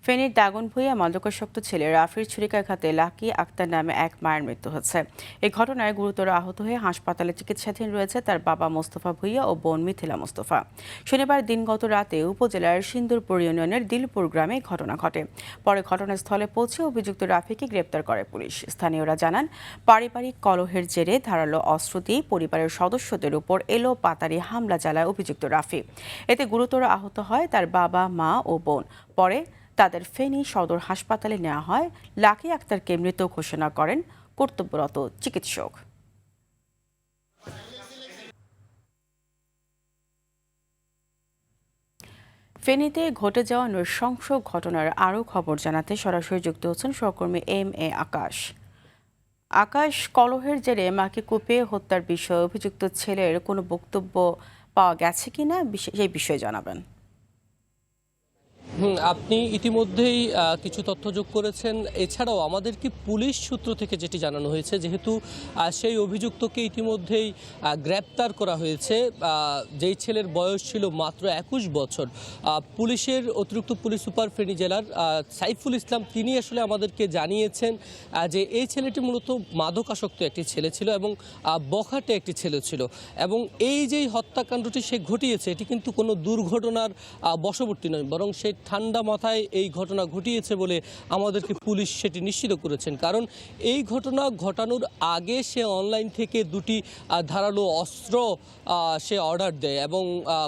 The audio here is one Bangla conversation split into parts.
ফেনীর দাগনভূঞা মাদকাসক্ত ছেলে রাফির ছুরিকাঘাতে লাকি আক্তার নামে এক মায়ের মৃত্যু হয়েছে। এই ঘটনায় গুরুতর আহত হয়ে হাসপাতালে চিকিৎসাধীন রয়েছে তার বাবা মোস্তফা ভূঁইয়া ও বোন মিথিলা মোস্তফা। শনিবার দিনগত রাতে উপজেলার সিন্দুরপুর ইউনিয়নের দিলপুর গ্রামে ঘটনা ঘটে। পরে ঘটনাস্থলে পৌঁছে অভিযুক্ত রাফিকে গ্রেপ্তার করে পুলিশ। স্থানীয়রা জানান, পারিবারিক কলহের জেরে ধারালো অস্ত্র দিয়ে পরিবারের সদস্যদের উপর এলো পাতারি হামলা চালায় অভিযুক্ত রাফি। এতে গুরুতর আহত হয় তার বাবা, মা ও বোন। পরে তাদের ফেনী সদর হাসপাতালে নেওয়া হয়। লাকি আক্তারকে মৃত ঘোষণা করেন কর্তব্যরত চিকিৎসক। ফেনীতে ঘটে যাওয়া নৃশংস ঘটনার আরও খবর জানাতে সরাসরি যুক্ত হচ্ছেন সহকর্মী এম.এ. আকাশ। আকাশ, কলহের জেরে মাকে কুপিয়ে হত্যার বিষয়ে অভিযুক্ত ছেলের কোনো বক্তব্য পাওয়া গেছে কিনা সেই বিষয়ে জানাবেন। আপনি ইতিমধ্যেই কিছু তথ্য যোগ করেছেন। এছাড়াও আমাদেরকে পুলিশ সূত্র থেকে যেটি জানানো হয়েছে, যেহেতু সেই অভিযুক্তকে ইতিমধ্যেই গ্রেপ্তার করা হয়েছে, যেই ছেলের বয়স ছিল মাত্র 21 বছর। পুলিশের অতিরিক্ত পুলিশ সুপার ফেনী জেলার সাইফুল ইসলাম তিনি আসলে আমাদেরকে জানিয়েছেন যে এই ছেলেটি মূলত মাদকাসক্ত একটি ছেলে ছিল এবং বখাটে একটি ছেলে ছিল, এবং এই যে হত্যাকাণ্ডটি সে ঘটিয়েছে এটি কিন্তু কোনো দুর্ঘটনার বশবর্তী নয়, বরং সে ঠান্ডা মাথায় এই ঘটনা ঘটিয়েছে বলে আমাদেরকে পুলিশ সেটি নিশ্চিত করেছেন। কারণ এই ঘটনা ঘটানোর আগে সে অনলাইন থেকে দুটি ধারালো অস্ত্র সে অর্ডার দেয় এবং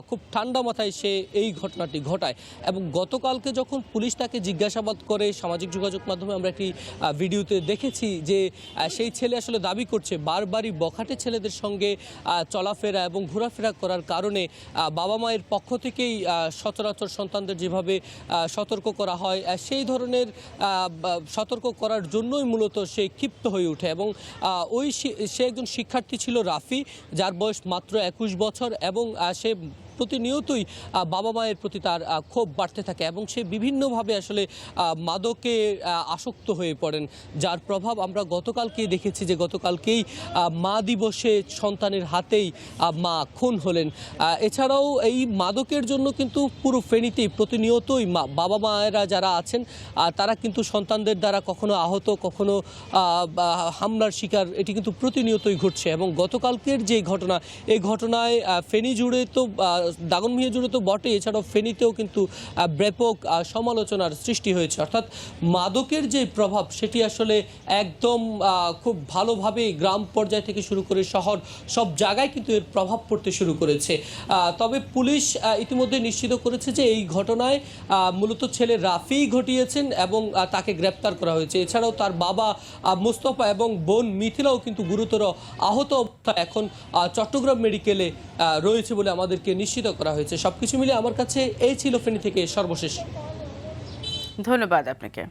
খুব ঠান্ডা মাথায় সে এই ঘটনাটি ঘটায়। এবং গতকালকে যখন পুলিশ তাকে জিজ্ঞাসাবাদ করে, সামাজিক যোগাযোগ মাধ্যমে আমরা একটি ভিডিওতে দেখেছি যে সেই ছেলে আসলে দাবি করছে বারবারই বখাটে ছেলেদের সঙ্গে চলাফেরা এবং ঘোরাফেরা করার কারণে বাবা মায়ের পক্ষ থেকেই সচরাচর সন্তানদের যেভাবে সতর্ক করা হয় সেই ধরনের সতর্ক করার জন্যই মূলত সে ক্ষিপ্ত হয়ে ওঠে। এবং সে একজন শিক্ষার্থী ছিল রাফি, যার বয়স মাত্র 21 বছর, এবং সে প্রতিনিয়তই বাবা মায়ের প্রতি তার ক্ষোভ বাড়তে থাকে এবং সে বিভিন্নভাবে আসলে মাদকে আসক্ত হয়ে পড়েন, যার প্রভাব আমরা গতকালকেই দেখেছি যে গতকালকেই মা দিবসে সন্তানের হাতেই মা খুন হলেন। এছাড়াও এই মাদকের জন্য কিন্তু পুরো ফেনীতেই প্রতিনিয়তই বাবা মায়েরা যারা আছেন তারা কিন্তু সন্তানদের দ্বারা কখনো আহত, কখনো হামলার শিকার, এটি কিন্তু প্রতিনিয়তই ঘটছে। এবং গতকালকের যে ঘটনা, এই ঘটনায় ফেনী জুড়ে তো দাগনভূঞা জুড়ে তো বটে, এছাড়াও ফেনীতেও কিন্তু ব্যাপক সমালোচনার সৃষ্টি হয়েছে। অর্থাৎ মাদকের যে প্রভাব সেটি আসলে একদম খুব ভালোভাবে গ্রাম পর্যায় থেকে শুরু করে শহর সব জায়গায় কিন্তু এর প্রভাব পড়তে শুরু করেছে। তবে পুলিশ ইতিমধ্যে নিশ্চিত করেছে যে এই ঘটনায় মূলত ছেলে রাফি ঘটিয়েছেন এবং তাকে গ্রেপ্তার করা হয়েছে। এছাড়াও তার বাবা মোস্তফা এবং বোন মিথিলাও কিন্তু গুরুতর আহত অবস্থায় এখন চট্টগ্রাম মেডিকেলে রয়েছে বলে আমাদেরকে নিশ্চিত করা হয়েছে। সবকিছু মিলে আমার কাছে এই ছিল ফেনী থেকে সর্বশেষ। ধন্যবাদ আপনাকে।